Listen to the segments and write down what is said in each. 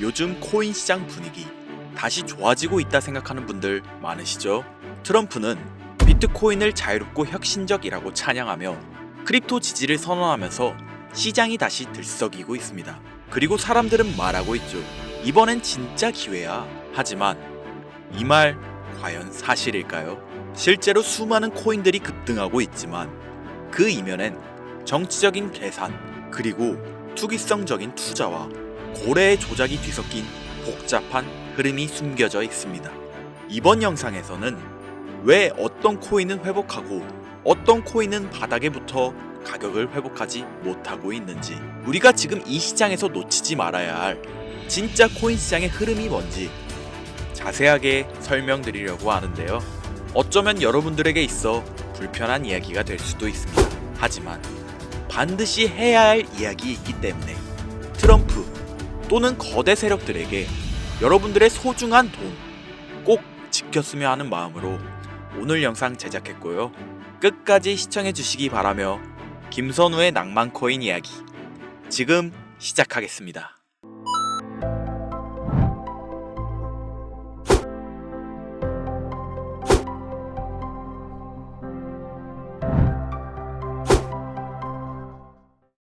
요즘 코인 시장 분위기 다시 좋아지고 있다 생각하는 분들 많으시죠? 트럼프는 비트코인을 자유롭고 혁신적이라고 찬양하며 크립토 지지를 선언하면서 시장이 다시 들썩이고 있습니다. 그리고 사람들은 말하고 있죠. 이번엔 진짜 기회야. 하지만 이 말 과연 사실일까요? 실제로 수많은 코인들이 급등하고 있지만 그 이면엔 정치적인 계산 그리고 투기성적인 투자와 고래의 조작이 뒤섞인 복잡한 흐름이 숨겨져 있습니다. 이번 영상에서는 왜 어떤 코인은 회복하고 어떤 코인은 바닥에 붙어 가격을 회복하지 못하고 있는지, 우리가 지금 이 시장에서 놓치지 말아야 할 진짜 코인 시장의 흐름이 뭔지 자세하게 설명드리려고 하는데요. 어쩌면 여러분들에게 있어 불편한 이야기가 될 수도 있습니다. 하지만 반드시 해야 할 이야기이기 때문에 트럼프 또는 거대 세력들에게 여러분들의 소중한 돈 꼭 지켰으면 하는 마음으로 오늘 영상 제작했고요. 끝까지 시청해 주시기 바라며 김선우의 낭만 코인 이야기 지금 시작하겠습니다.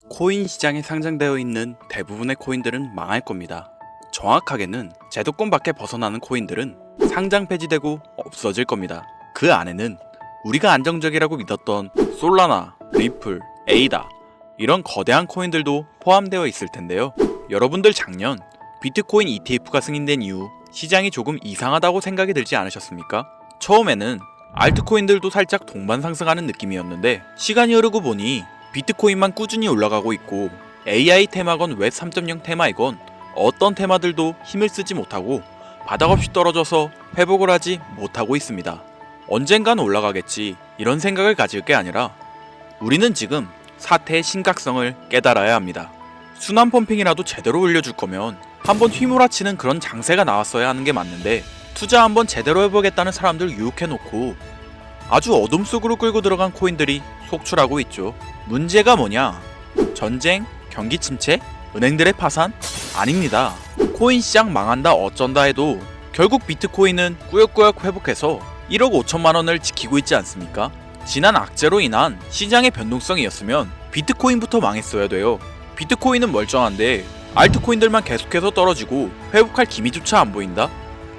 코인 시장에 상장되어 있는 대부분의 코인들은 망할 겁니다. 정확하게는 제도권 밖에 벗어나는 코인들은 상장 폐지되고 없어질 겁니다. 그 안에는 우리가 안정적이라고 믿었던 솔라나, 리플, 에이다 이런 거대한 코인들도 포함되어 있을 텐데요. 여러분들 작년 비트코인 ETF가 승인된 이후 시장이 조금 이상하다고 생각이 들지 않으셨습니까? 처음에는 알트코인들도 살짝 동반 상승하는 느낌이었는데 시간이 흐르고 보니 비트코인만 꾸준히 올라가고 있고 AI 테마건 웹 3.0 테마이건 어떤 테마들도 힘을 쓰지 못하고 바닥 없이 떨어져서 회복을 하지 못하고 있습니다. 언젠간 올라가겠지 이런 생각을 가질 게 아니라 우리는 지금 사태의 심각성을 깨달아야 합니다. 순환 펌핑이라도 제대로 올려줄 거면 한번 휘몰아치는 그런 장세가 나왔어야 하는 게 맞는데 투자 한번 제대로 해보겠다는 사람들 유혹해놓고 아주 어둠 속으로 끌고 들어간 코인들이 속출하고 있죠. 문제가 뭐냐? 전쟁? 경기 침체? 은행들의 파산? 아닙니다. 코인 시장 망한다 어쩐다 해도 결국 비트코인은 꾸역꾸역 회복해서 1억 5천만 원을 지키고 있지 않습니까? 지난 악재로 인한 시장의 변동성이었으면 비트코인부터 망했어야 돼요. 비트코인은 멀쩡한데 알트코인들만 계속해서 떨어지고 회복할 기미조차 안 보인다?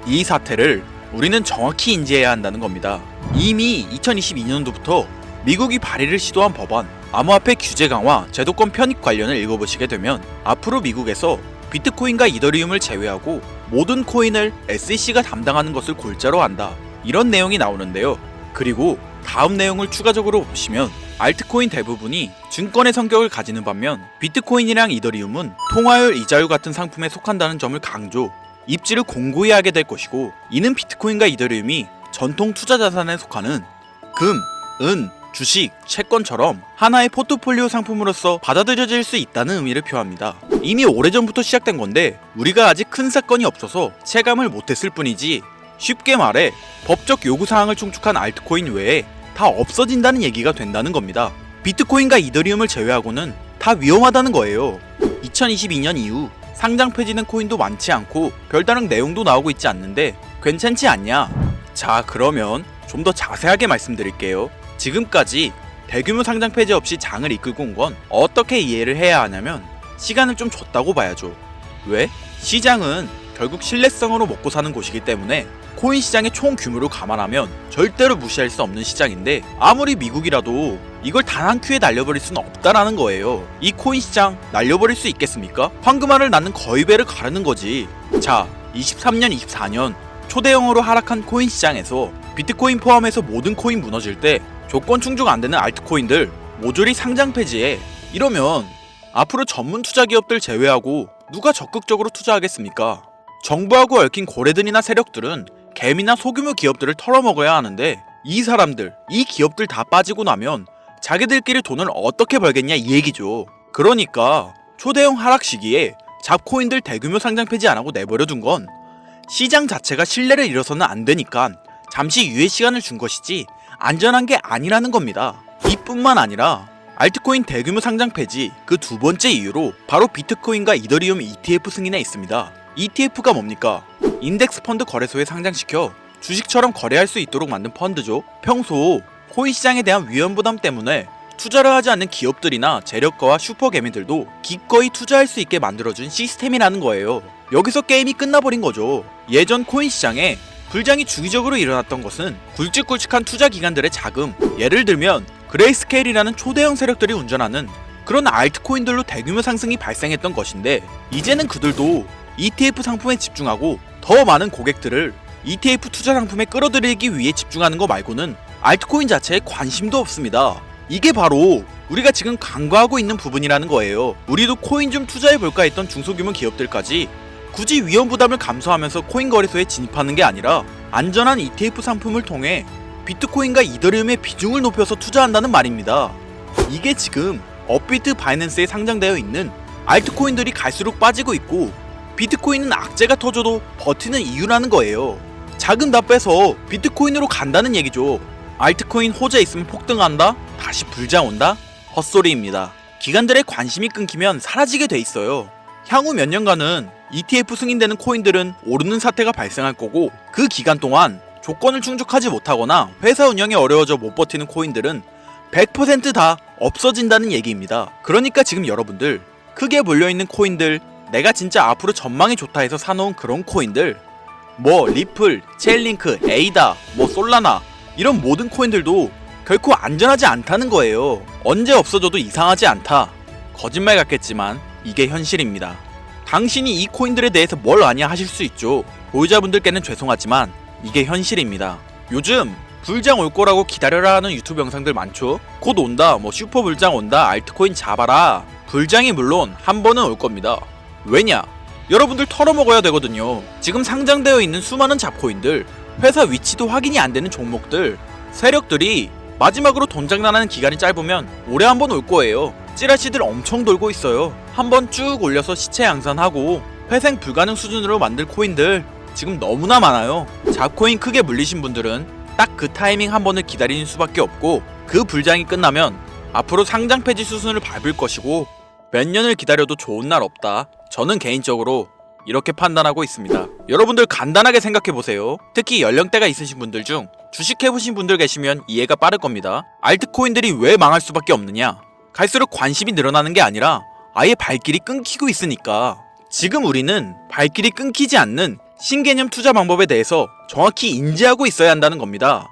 이 사태를 우리는 정확히 인지해야 한다는 겁니다. 이미 2022년도부터 미국이 발의를 시도한 법안 암호화폐 규제 강화 제도권 편입 관련을 읽어보시게 되면 앞으로 미국에서 비트코인과 이더리움을 제외하고 모든 코인을 SEC가 담당하는 것을 골자로 한다 이런 내용이 나오는데요. 그리고 다음 내용을 추가적으로 보시면 알트코인 대부분이 증권의 성격을 가지는 반면 비트코인이랑 이더리움은 통화율 이자율 같은 상품에 속한다는 점을 강조 입지를 공고히 하게 될 것이고, 이는 비트코인과 이더리움이 전통 투자 자산에 속하는 금, 은, 주식, 채권처럼 하나의 포트폴리오 상품으로서 받아들여질 수 있다는 의미를 표합니다. 이미 오래전부터 시작된 건데 우리가 아직 큰 사건이 없어서 체감을 못했을 뿐이지, 쉽게 말해 법적 요구사항을 충족한 알트코인 외에 다 없어진다는 얘기가 된다는 겁니다. 비트코인과 이더리움을 제외하고는 다 위험하다는 거예요. 2022년 이후 상장 폐지된 코인도 많지 않고 별다른 내용도 나오고 있지 않는데 괜찮지 않냐? 자, 그러면 좀 더 자세하게 말씀드릴게요. 지금까지 대규모 상장 폐지 없이 장을 이끌고 온 건 어떻게 이해를 해야 하냐면 시간을 좀 줬다고 봐야죠. 왜? 시장은 결국 신뢰성으로 먹고 사는 곳이기 때문에 코인 시장의 총 규모를 감안하면 절대로 무시할 수 없는 시장인데 아무리 미국이라도 이걸 단 한 큐에 날려버릴 수는 없다라는 거예요. 이 코인 시장 날려버릴 수 있겠습니까? 황금알을 낳는 거위배를 가르는 거지. 자, 23년, 24년 초대형으로 하락한 코인 시장에서 비트코인 포함해서 모든 코인 무너질 때 조건 충족 안 되는 알트코인들 모조리 상장 폐지해. 이러면 앞으로 전문 투자 기업들 제외하고 누가 적극적으로 투자하겠습니까? 정부하고 얽힌 고래들이나 세력들은 개미나 소규모 기업들을 털어먹어야 하는데 이 사람들, 이 기업들 다 빠지고 나면 자기들끼리 돈을 어떻게 벌겠냐 이 얘기죠. 그러니까 초대형 하락 시기에 잡코인들 대규모 상장 폐지 안 하고 내버려둔 건 시장 자체가 신뢰를 잃어서는 안 되니까 잠시 유예 시간을 준 것이지 안전한 게 아니라는 겁니다. 이뿐만 아니라 알트코인 대규모 상장 폐지 그 두 번째 이유로 바로 비트코인과 이더리움 ETF 승인에 있습니다. ETF가 뭡니까? 인덱스 펀드 거래소에 상장시켜 주식처럼 거래할 수 있도록 만든 펀드죠. 평소 코인 시장에 대한 위험 부담 때문에 투자를 하지 않는 기업들이나 재력가와 슈퍼개미들도 기꺼이 투자할 수 있게 만들어준 시스템이라는 거예요. 여기서 게임이 끝나버린 거죠. 예전 코인 시장에 불장이 주기적으로 일어났던 것은 굵직굵직한 투자 기관들의 자금, 예를 들면 그레이스케일이라는 초대형 세력들이 운전하는 그런 알트코인들로 대규모 상승이 발생했던 것인데, 이제는 그들도 ETF 상품에 집중하고 더 많은 고객들을 ETF 투자 상품에 끌어들이기 위해 집중하는 거 말고는 알트코인 자체에 관심도 없습니다. 이게 바로 우리가 지금 간과하고 있는 부분이라는 거예요. 우리도 코인 좀 투자해볼까 했던 중소규모 기업들까지 굳이 위험 부담을 감수하면서 코인 거래소에 진입하는 게 아니라 안전한 ETF 상품을 통해 비트코인과 이더리움의 비중을 높여서 투자한다는 말입니다. 이게 지금 업비트 바이낸스에 상장되어 있는 알트코인들이 갈수록 빠지고 있고 비트코인은 악재가 터져도 버티는 이유라는 거예요. 자금 다 빼서 비트코인으로 간다는 얘기죠. 알트코인 호재 있으면 폭등한다? 다시 불장 온다? 헛소리입니다. 기관들의 관심이 끊기면 사라지게 돼 있어요. 향후 몇 년간은 ETF 승인되는 코인들은 오르는 사태가 발생할 거고, 그 기간 동안 조건을 충족하지 못하거나 회사 운영이 어려워져 못 버티는 코인들은 100% 다 없어진다는 얘기입니다. 그러니까 지금 여러분들 크게 몰려있는 코인들, 내가 진짜 앞으로 전망이 좋다 해서 사놓은 그런 코인들, 뭐 리플, 체인링크, 에이다, 뭐 솔라나, 이런 모든 코인들도 결코 안전하지 않다는 거예요. 언제 없어져도 이상하지 않다. 거짓말 같겠지만 이게 현실입니다. 당신이 이 코인들에 대해서 뭘 아냐 하실 수 있죠. 보유자분들께는 죄송하지만 이게 현실입니다. 요즘 불장 올 거라고 기다려라 하는 유튜브 영상들 많죠. 곧 온다, 뭐 슈퍼 불장 온다, 알트코인 잡아라. 불장이 물론 한 번은 올 겁니다. 왜냐? 여러분들 털어먹어야 되거든요. 지금 상장되어 있는 수많은 잡코인들, 회사 위치도 확인이 안 되는 종목들, 세력들이 마지막으로 돈 장난하는 기간이 짧으면 올해 한 번 올 거예요. 찌라시들 엄청 돌고 있어요. 한번 쭉 올려서 시체 양산하고 회생 불가능 수준으로 만들 코인들 지금 너무나 많아요. 잡코인 크게 물리신 분들은 딱 그 타이밍 한 번을 기다리는 수밖에 없고, 그 불장이 끝나면 앞으로 상장 폐지 수순을 밟을 것이고 몇 년을 기다려도 좋은 날 없다. 저는 개인적으로 이렇게 판단하고 있습니다. 여러분들 간단하게 생각해보세요. 특히 연령대가 있으신 분들 중 주식해보신 분들 계시면 이해가 빠를 겁니다. 알트코인들이 왜 망할 수밖에 없느냐? 갈수록 관심이 늘어나는 게 아니라 아예 발길이 끊기고 있으니까. 지금 우리는 발길이 끊기지 않는 신개념 투자 방법에 대해서 정확히 인지하고 있어야 한다는 겁니다.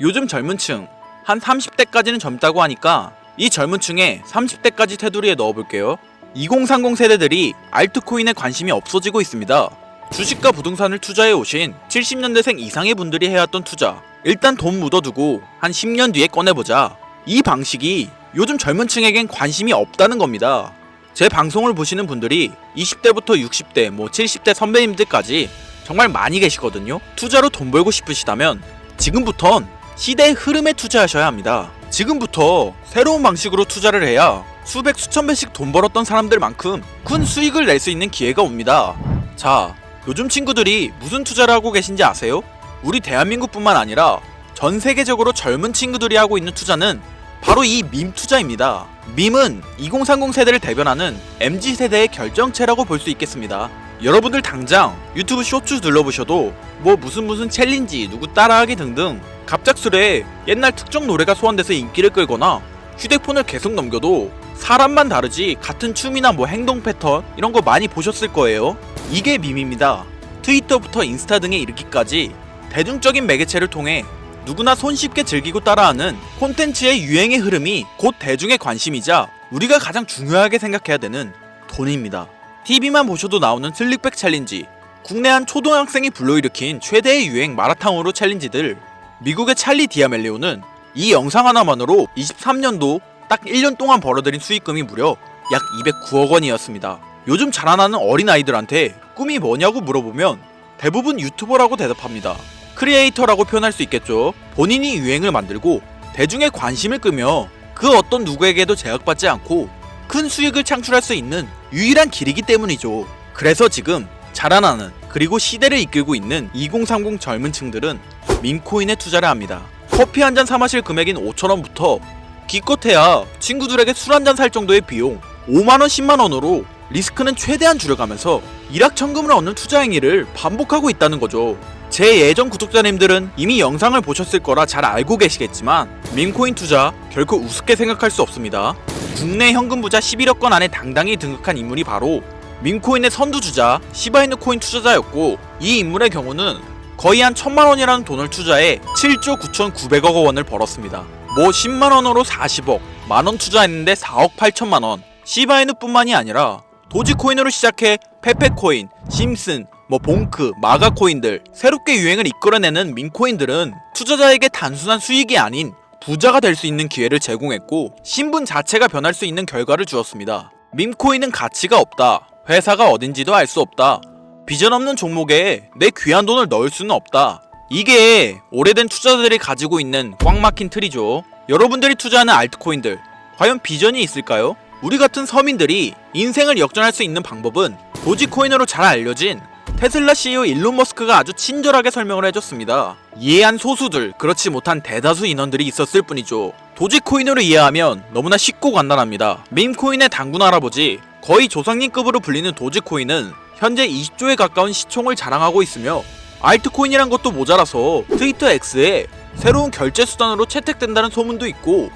요즘 젊은 층, 한 30대까지는 젊다고 하니까 이 젊은 층에 30대까지 테두리에 넣어볼게요. 2030 세대들이 알트코인에 관심이 없어지고 있습니다. 주식과 부동산을 투자해 오신 70년대생 이상의 분들이 해왔던 투자, 일단 돈 묻어두고 한 10년 뒤에 꺼내보자. 이 방식이 요즘 젊은 층에겐 관심이 없다는 겁니다. 제 방송을 보시는 분들이 20대부터 60대, 뭐 70대 선배님들까지 정말 많이 계시거든요. 투자로 돈 벌고 싶으시다면 지금부턴 시대의 흐름에 투자하셔야 합니다. 지금부터 새로운 방식으로 투자를 해야 수백 수천 배씩 돈 벌었던 사람들만큼 큰 수익을 낼 수 있는 기회가 옵니다. 자, 요즘 친구들이 무슨 투자를 하고 계신지 아세요? 우리 대한민국뿐만 아니라 전 세계적으로 젊은 친구들이 하고 있는 투자는 바로 이 밈 투자입니다. 밈은 2030 세대를 대변하는 MZ세대의 결정체라고 볼 수 있겠습니다. 여러분들 당장 유튜브 쇼츠 눌러보셔도 뭐 무슨 챌린지, 누구 따라하기 등등 갑작스레 옛날 특정 노래가 소환돼서 인기를 끌거나, 휴대폰을 계속 넘겨도 사람만 다르지 같은 춤이나 뭐 행동 패턴 이런 거 많이 보셨을 거예요. 이게 밈입니다. 트위터부터 인스타 등에 이르기까지 대중적인 매개체를 통해 누구나 손쉽게 즐기고 따라하는 콘텐츠의 유행의 흐름이 곧 대중의 관심이자 우리가 가장 중요하게 생각해야 되는 돈입니다. TV만 보셔도 나오는 슬릭백 챌린지, 국내 한 초등학생이 불러일으킨 최대의 유행 마라탕으로 챌린지들, 미국의 찰리 디아멜리오는 이 영상 하나만으로 23년도 딱 1년 동안 벌어들인 수익금이 무려 약 209억 원이었습니다. 요즘 자라나는 어린아이들한테 꿈이 뭐냐고 물어보면 대부분 유튜버라고 대답합니다. 크리에이터라고 표현할 수 있겠죠. 본인이 유행을 만들고 대중의 관심을 끄며 그 어떤 누구에게도 제약받지 않고 큰 수익을 창출할 수 있는 유일한 길이기 때문이죠. 그래서 지금 자라나는, 그리고 시대를 이끌고 있는 2030 젊은 층들은 밈코인에 투자를 합니다. 커피 한 잔 사 마실 금액인 5,000원부터 기껏해야 친구들에게 술 한 잔 살 정도의 비용 5만원, 10만원으로 리스크는 최대한 줄여가면서 일확천금을 얻는 투자 행위를 반복하고 있다는 거죠. 제 예전 구독자님들은 이미 영상을 보셨을 거라 잘 알고 계시겠지만 밈코인 투자 결코 우습게 생각할 수 없습니다. 국내 현금 부자 11억 건 안에 당당히 등극한 인물이 바로 밈코인의 선두주자 시바이누 코인 투자자였고, 이 인물의 경우는 거의 한 1000만원이라는 돈을 투자해 7조 9,900억 원을 벌었습니다. 뭐 10만원으로 40억, 만원 투자했는데 4억 8천만원. 시바이누뿐만이 아니라 도지코인으로 시작해 페페코인, 심슨, 봉크, 마가코인들, 새롭게 유행을 이끌어내는 밈코인들은 투자자에게 단순한 수익이 아닌 부자가 될 수 있는 기회를 제공했고, 신분 자체가 변할 수 있는 결과를 주었습니다. 밈코인은 가치가 없다, 회사가 어딘지도 알 수 없다, 비전 없는 종목에 내 귀한 돈을 넣을 수는 없다, 이게 오래된 투자자들이 가지고 있는 꽉 막힌 틀이죠. 여러분들이 투자하는 알트코인들, 과연 비전이 있을까요? 우리 같은 서민들이 인생을 역전할 수 있는 방법은 도지코인으로 잘 알려진 테슬라 CEO 일론 머스크가 아주 친절하게 설명을 해줬습니다. 이해한 소수들, 그렇지 못한 대다수 인원들이 있었을 뿐이죠. 도지코인으로 이해하면 너무나 쉽고 간단합니다. 밈코인의 단군 할아버지, 거의 조상님급으로 불리는 도지코인은 현재 20조에 가까운 시총을 자랑하고 있으며, 알트코인이란 것도 모자라서 트위터 X에 새로운 결제 수단으로 채택된다는 소문도 있고,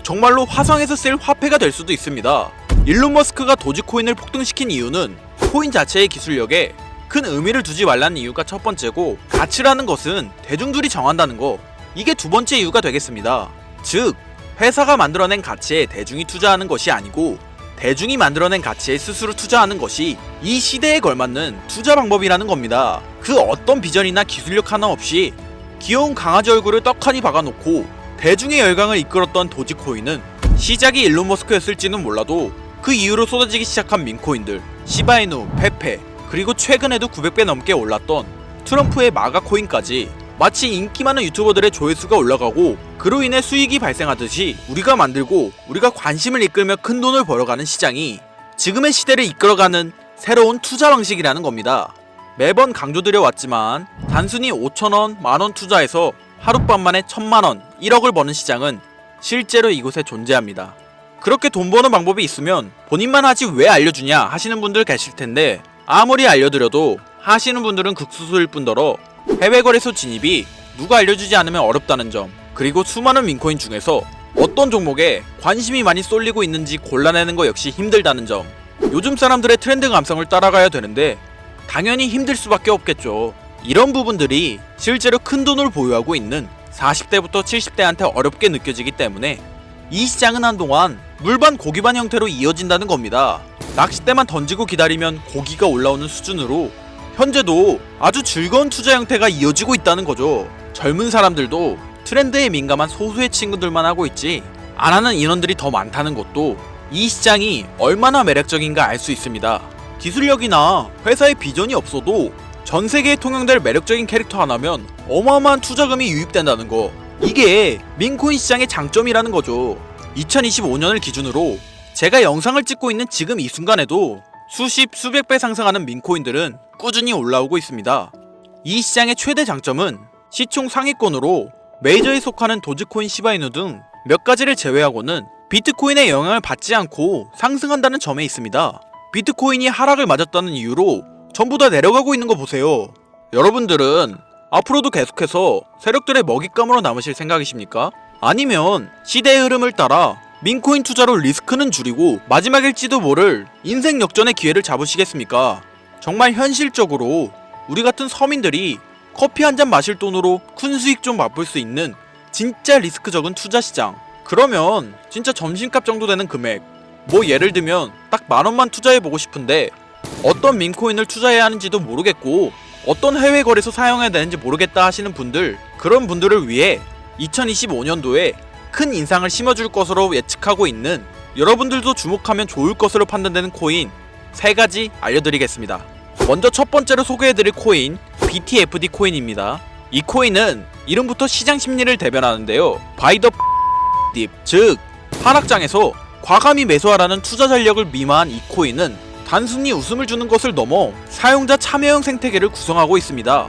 정말로 화성에서 쓸 화폐가 될 수도 있습니다. 일론 머스크가 도지코인을 폭등시킨 이유는 코인 자체의 기술력에 큰 의미를 두지 말라는 이유가 첫 번째고, 가치라는 것은 대중들이 정한다는 거, 이게 두 번째 이유가 되겠습니다. 즉, 회사가 만들어낸 가치에 대중이 투자하는 것이 아니고 대중이 만들어낸 가치에 스스로 투자하는 것이 이 시대에 걸맞는 투자 방법이라는 겁니다. 그 어떤 비전이나 기술력 하나 없이 귀여운 강아지 얼굴을 떡하니 박아놓고 대중의 열광을 이끌었던 도지코인은 시작이 일론 머스크였을지는 몰라도 그 이후로 쏟아지기 시작한 밈코인들, 시바이누, 페페, 그리고 최근에도 900배 넘게 올랐던 트럼프의 마가코인까지 마치 인기 많은 유튜버들의 조회수가 올라가고 그로 인해 수익이 발생하듯이 우리가 만들고 우리가 관심을 이끌며 큰 돈을 벌어가는 시장이 지금의 시대를 이끌어가는 새로운 투자 방식이라는 겁니다. 매번 강조드려 왔지만 단순히 5천원, 만원 투자해서 하룻밤 만에 1000만원, 1억을 버는 시장은 실제로 이곳에 존재합니다. 그렇게 돈 버는 방법이 있으면 본인만 하지 왜 알려주냐 하시는 분들 계실 텐데, 아무리 알려드려도 하시는 분들은 극소수일 뿐더러 해외 거래소 진입이 누가 알려주지 않으면 어렵다는 점, 그리고 수많은 밈코인 중에서 어떤 종목에 관심이 많이 쏠리고 있는지 골라내는 거 역시 힘들다는 점, 요즘 사람들의 트렌드 감성을 따라가야 되는데 당연히 힘들 수밖에 없겠죠. 이런 부분들이 실제로 큰 돈을 보유하고 있는 40대부터 70대한테 어렵게 느껴지기 때문에 이 시장은 한동안 물반 고기반 형태로 이어진다는 겁니다. 낚싯대만 던지고 기다리면 고기가 올라오는 수준으로 현재도 아주 즐거운 투자 형태가 이어지고 있다는 거죠. 젊은 사람들도 트렌드에 민감한 소수의 친구들만 하고 있지 안 하는 인원들이 더 많다는 것도 이 시장이 얼마나 매력적인가 알 수 있습니다. 기술력이나 회사의 비전이 없어도 전 세계에 통용될 매력적인 캐릭터 하나면 어마어마한 투자금이 유입된다는 거, 이게 밈코인 시장의 장점이라는 거죠. 2025년을 기준으로 제가 영상을 찍고 있는 지금 이 순간에도 수십 수백 배 상승하는 밈코인들은 꾸준히 올라오고 있습니다. 이 시장의 최대 장점은 시총 상위권으로 메이저에 속하는 도지코인, 시바이누 등 몇 가지를 제외하고는 비트코인의 영향을 받지 않고 상승한다는 점에 있습니다. 비트코인이 하락을 맞았다는 이유로 전부 다 내려가고 있는 거 보세요. 여러분들은 앞으로도 계속해서 세력들의 먹잇감으로 남으실 생각이십니까? 아니면 시대의 흐름을 따라 밈코인 투자로 리스크는 줄이고 마지막일지도 모를 인생 역전의 기회를 잡으시겠습니까? 정말 현실적으로 우리 같은 서민들이 커피 한 잔 마실 돈으로 큰 수익 좀 맛볼 수 있는 진짜 리스크 적은 투자 시장, 그러면 진짜 점심값 정도 되는 금액, 뭐 예를 들면 딱 만원만 투자해보고 싶은데 어떤 밈코인을 투자해야 하는지도 모르겠고 어떤 해외 거래소 사용해야 되는지 모르겠다 하시는 분들, 그런 분들을 위해 2025년도에 큰 인상을 심어줄 것으로 예측하고 있는, 여러분들도 주목하면 좋을 것으로 판단되는 코인 3가지 알려드리겠습니다. 먼저 첫 번째로 소개해드릴 코인 BTFD 코인입니다. 이 코인은 이름부터 시장 심리를 대변하는데요. 바이 더 딥, 즉 하락장에서 과감히 매수하라는 투자 전략을 미마한 이 코인은 단순히 웃음을 주는 것을 넘어 사용자 참여형 생태계를 구성하고 있습니다.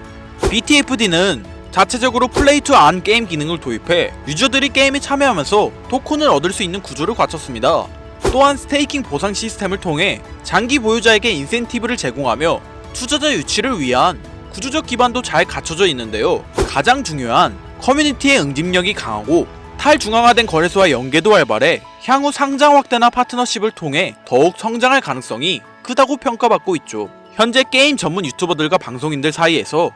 BTFD는 자체적으로 플레이 투 안 게임 기능을 도입해 유저들이 게임에 참여하면서 토큰을 얻을 수 있는 구조를 갖췄습니다. 또한 스테이킹 보상 시스템을 통해 장기 보유자에게 인센티브를 제공하며 투자자 유치를 위한 구조적 기반도 잘 갖춰져 있는데요. 가장 중요한 커뮤니티의 응집력이 강하고 탈중앙화된 거래소와 연계도 활발해 향후 상장 확대나 파트너십을 통해 더욱 성장할 가능성이 크다고 평가받고 있죠. 현재 게임 전문 유튜버들과 방송인들 사이에서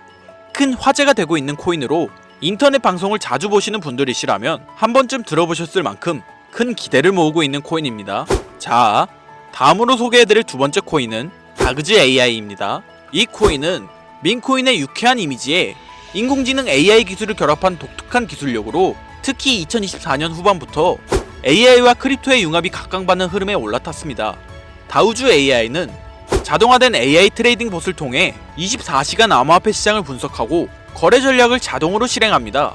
큰 화제가 되고 있는 코인으로 인터넷 방송을 자주 보시는 분들이시라면 한 번쯤 들어보셨을 만큼 큰 기대를 모으고 있는 코인입니다. 자, 다음으로 소개해드릴 두 번째 코인은 다그즈 AI입니다. 이 코인은 민코인의 유쾌한 이미지에 인공지능 AI 기술을 결합한 독특한 기술력으로 특히 2024년 후반부터 AI와 크립토의 융합이 각광받는 흐름에 올라탔습니다. 다우주 AI는 자동화된 AI 트레이딩 봇을 통해 24시간 암호화폐 시장을 분석하고 거래 전략을 자동으로 실행합니다.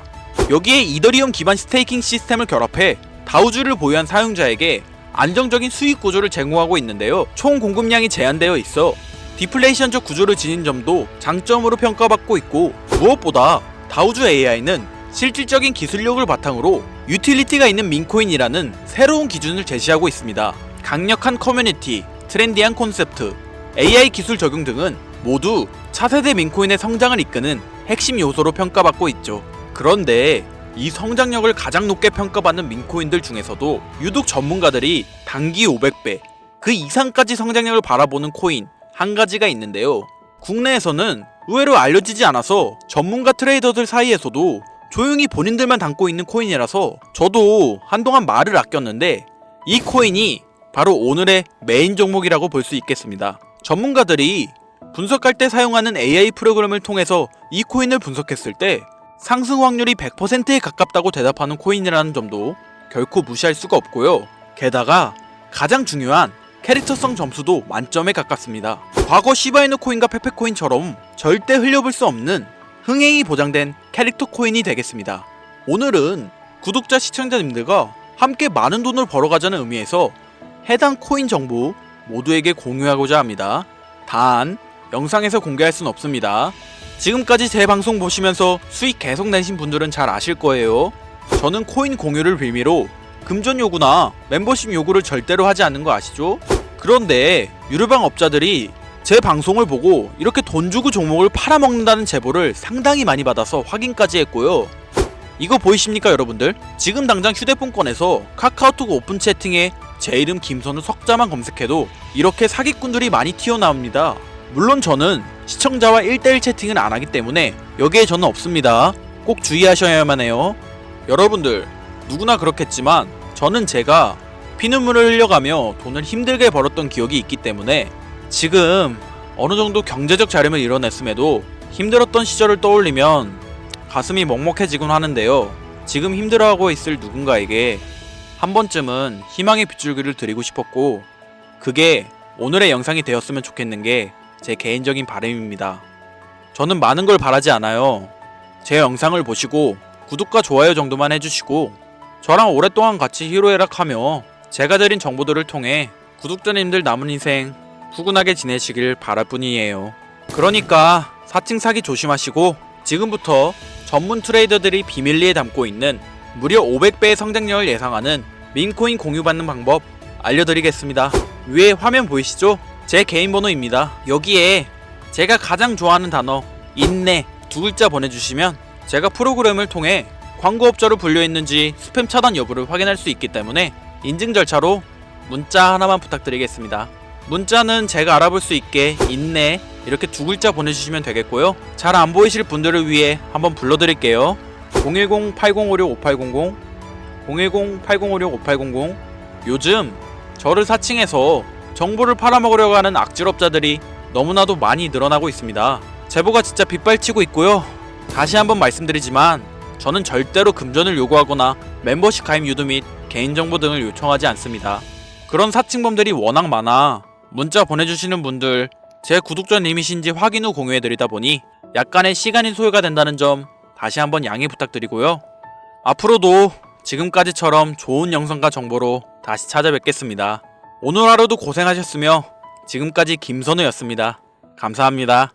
여기에 이더리움 기반 스테이킹 시스템을 결합해 다우주를 보유한 사용자에게 안정적인 수익 구조를 제공하고 있는데요. 총 공급량이 제한되어 있어 디플레이션적 구조를 지닌 점도 장점으로 평가받고 있고, 무엇보다 다우주 AI는 실질적인 기술력을 바탕으로 유틸리티가 있는 민코인이라는 새로운 기준을 제시하고 있습니다. 강력한 커뮤니티, 트렌디한 콘셉트, AI 기술 적용 등은 모두 차세대 민코인의 성장을 이끄는 핵심 요소로 평가받고 있죠. 그런데 이 성장력을 가장 높게 평가받는 민코인들 중에서도 유독 전문가들이 단기 500배, 그 이상까지 성장력을 바라보는 코인 한 가지가 있는데요. 국내에서는 의외로 알려지지 않아서 전문가 트레이더들 사이에서도 조용히 본인들만 담고 있는 코인이라서 저도 한동안 말을 아꼈는데, 이 코인이 바로 오늘의 메인 종목이라고 볼 수 있겠습니다. 전문가들이 분석할 때 사용하는 AI 프로그램을 통해서 이 코인을 분석했을 때 상승 확률이 100%에 가깝다고 대답하는 코인이라는 점도 결코 무시할 수가 없고요. 게다가 가장 중요한 캐릭터성 점수도 만점에 가깝습니다. 과거 시바이누 코인과 페페코인처럼 절대 흘려볼 수 없는 흥행이 보장된 캐릭터 코인이 되겠습니다. 오늘은 구독자 시청자님들과 함께 많은 돈을 벌어가자는 의미에서 해당 코인 정보 모두에게 공유하고자 합니다. 단 영상에서 공개할 순 없습니다. 지금까지 제 방송 보시면서 수익 계속 내신 분들은 잘 아실 거예요. 저는 코인 공유를 빌미로 금전 요구나 멤버십 요구를 절대로 하지 않는 거 아시죠? 그런데 유료방 업자들이 제 방송을 보고 이렇게 돈 주고 종목을 팔아먹는다는 제보를 상당히 많이 받아서 확인까지 했고요. 이거 보이십니까 여러분들? 지금 당장 휴대폰 꺼내서 카카오톡 오픈 채팅에 제 이름 김선우 석자만 검색해도 이렇게 사기꾼들이 많이 튀어나옵니다. 물론 저는 시청자와 1대1 채팅을 안 하기 때문에 여기에 저는 없습니다. 꼭 주의하셔야만 해요. 여러분들 누구나 그렇겠지만 저는 제가 피눈물을 흘려가며 돈을 힘들게 벌었던 기억이 있기 때문에 지금 어느 정도 경제적 자립을 이뤄냈음에도 힘들었던 시절을 떠올리면 가슴이 먹먹해지곤 하는데요. 지금 힘들어하고 있을 누군가에게 한 번쯤은 희망의 빗줄기를 드리고 싶었고, 그게 오늘의 영상이 되었으면 좋겠는 게 제 개인적인 바람입니다. 저는 많은 걸 바라지 않아요. 제 영상을 보시고 구독과 좋아요 정도만 해주시고 저랑 오랫동안 같이 희로애락하며 제가 드린 정보들을 통해 구독자님들 남은 인생 푸근하게 지내시길 바랄 뿐이에요. 그러니까 사칭 사기 조심하시고 지금부터 전문 트레이더들이 비밀리에 담고 있는 무려 500배의 성장력을 예상하는 민코인 공유받는 방법 알려드리겠습니다. 위에 화면 보이시죠? 제 개인 번호입니다. 여기에 제가 가장 좋아하는 단어 인내 두 글자 보내주시면 제가 프로그램을 통해 광고업자로 분류했는지 스팸 차단 여부를 확인할 수 있기 때문에 인증 절차로 문자 하나만 부탁드리겠습니다. 문자는 제가 알아볼 수 있게 인내 이렇게 두 글자 보내주시면 되겠고요. 잘 안 보이실 분들을 위해 한번 불러드릴게요. 010-8056-5800 010-8056-5800. 요즘 저를 사칭해서 정보를 팔아먹으려고 하는 악질업자들이 너무나도 많이 늘어나고 있습니다. 제보가 진짜 빗발치고 있고요. 다시 한번 말씀드리지만 저는 절대로 금전을 요구하거나 멤버십 가입 유도 및 개인정보 등을 요청하지 않습니다. 그런 사칭범들이 워낙 많아 문자 보내주시는 분들 제 구독자님이신지 확인 후 공유해드리다 보니 약간의 시간이 소요가 된다는 점 다시 한번 양해 부탁드리고요. 앞으로도 지금까지처럼 좋은 영상과 정보로 다시 찾아뵙겠습니다. 오늘 하루도 고생하셨으며 지금까지 김선우였습니다. 감사합니다.